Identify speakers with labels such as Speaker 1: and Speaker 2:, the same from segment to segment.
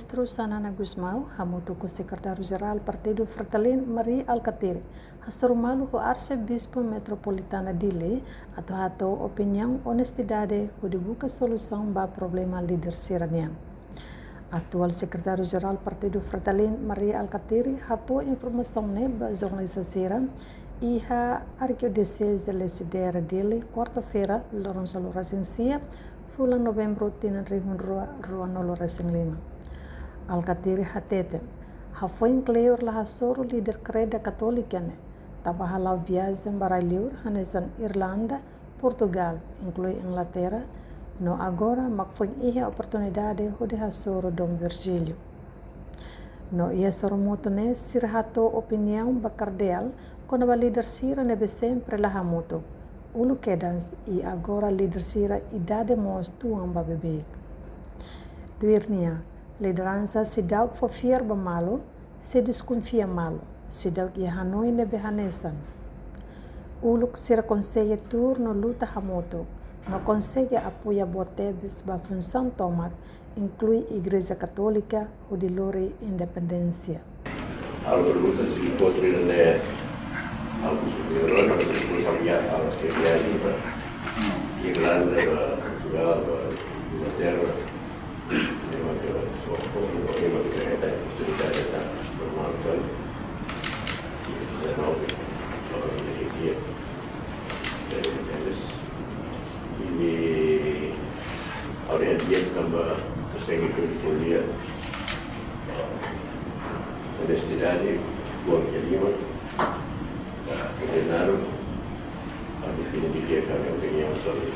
Speaker 1: Primeiro-Ministro Sanana Gusmão, hamutu com o secretário-geral Partido Fretilin Maria Alcatiri, hastarumalu o arcebispo metropolitana Dili, atu opinião honestidade o de busca solução para problema líder siranian. Atual secretário-geral Partido Fretilin Maria Alcatiri hatou informação neba jornalista e a arquidiocese de Lesidera Dili, quarta-feira, Lourenço Loracencia, bulan Novembro tinan rihun rua nolo resing lima. Alcatiri hatete. Hafoin kleur la hasoro líder kreda katolika ne. Tapa halau viagem baraliur hanesan Irlanda, Portugal, inclui Inglaterra, no agora makfoin ihe oportunidade hode hasoro Dom Virgílio. No ia soromoto ne sirhato opinião bacardeal quando a líder sira nebe sempre la hamoto. Ulu kedans e agora líder sira idade mos tuang babebek. Duirnia, liderança se dá for fier ba malo, se desconfia malo, se dá que Hanoi nebe hanesan. Ulu sira consegue turno luta hamoto, não consegue apoiar botebes ba função tomat, inclui Igreja Católica ou de lore independência.
Speaker 2: Algo luta se encontra algo superior a responsabilidade a las que realiza Irlanda, Portugal, Inglaterra, e ahora dia também consegue conhecer honestidade, boa lima, condenaram a definitiva a minha opinião sobre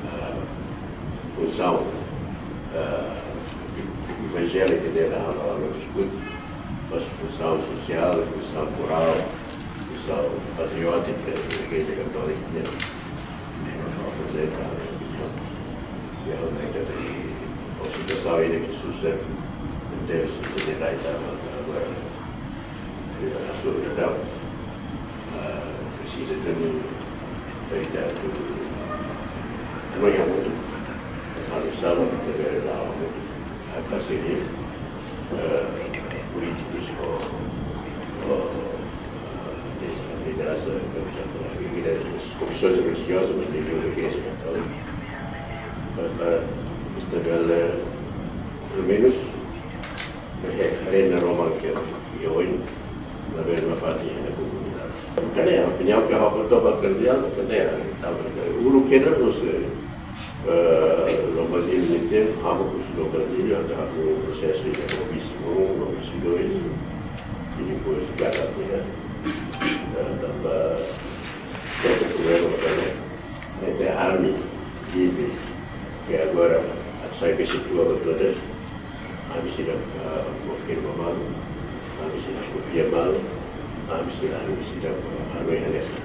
Speaker 2: a função evangélica dela ao discute, mas função social, função moral, função patriótica da Igreja Católica apresenta a minha opinião. E realmente a situação ainda que sucede deve se considerar agora a sua verdade. Precisa também também há muito anunciado que há muito parceria políticos com a liderança das confissões religiosas, mas também da Igreja Católica, para instalar pelo menos a arena Roma que hoje na mesma fatia da comunidade. Cadê a opinião que a Roberto Bacardial? Cadê o Luquena não sei. No Brasil não tem, no Brasil há um processo de Robício 1, Robício 2, e depois cada dia também tem problema também. Tem a arma que agora sai que se tua toda, a missão confirma a missão confia mal, a missão a realiza.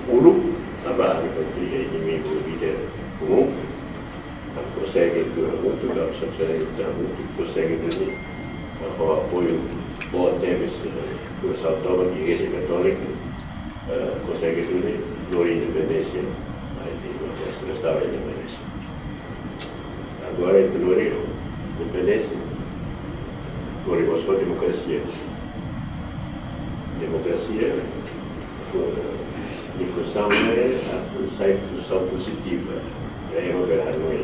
Speaker 2: Ulu, trabalha com o inimigo líder comum, consegue muito, consegue unir o apoio bom temas do São Tomás e Igreja Católica, consegue unir a independência, a restaurar a independência. Agora, entre a independência, gloriosa democracia. Democracia, em função sai função positiva, é uma Hanoi.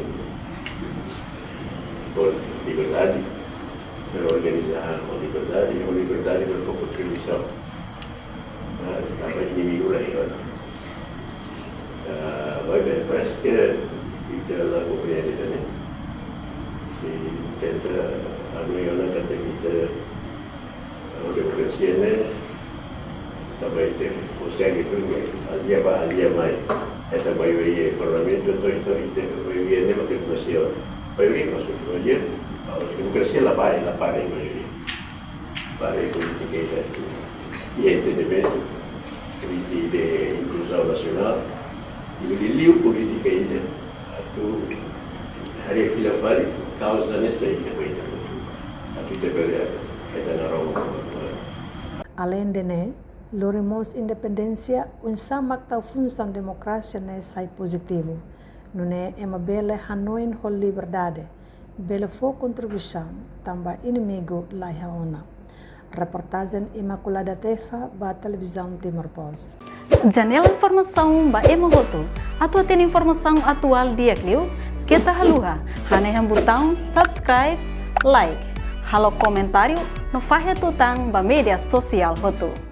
Speaker 2: Por liberdade, para organizar a liberdade para a contribuição. Estava inimigo lá, vai bem, parece que ela compreende também. Se tenta Hanoi que tenta a democracia, também consegue ali mais essa maioria do parlamento, então a maioria não é democracia, a maioria não é a democracia ela para a maioria, para a política e entendimento, de inclusão nacional, e de livre política ainda, a refilha faz causa nessa ilha, a vida é na Roma.
Speaker 1: Além de né, Loremos independência, samak tau função democracia ne sai positivo. Não é uma bela Hanoi com liberdade. bela for contribuição também inimigo laihaona. Reportagem Imaculada Tefa ba televisão Timor Post.
Speaker 3: Janela informação ba Emohoto. Atua tem informação atual dia kliu. Kita haluha. Haneham botão subscribe, like. Halo komentário no fahe tutang ba media sosial hotu.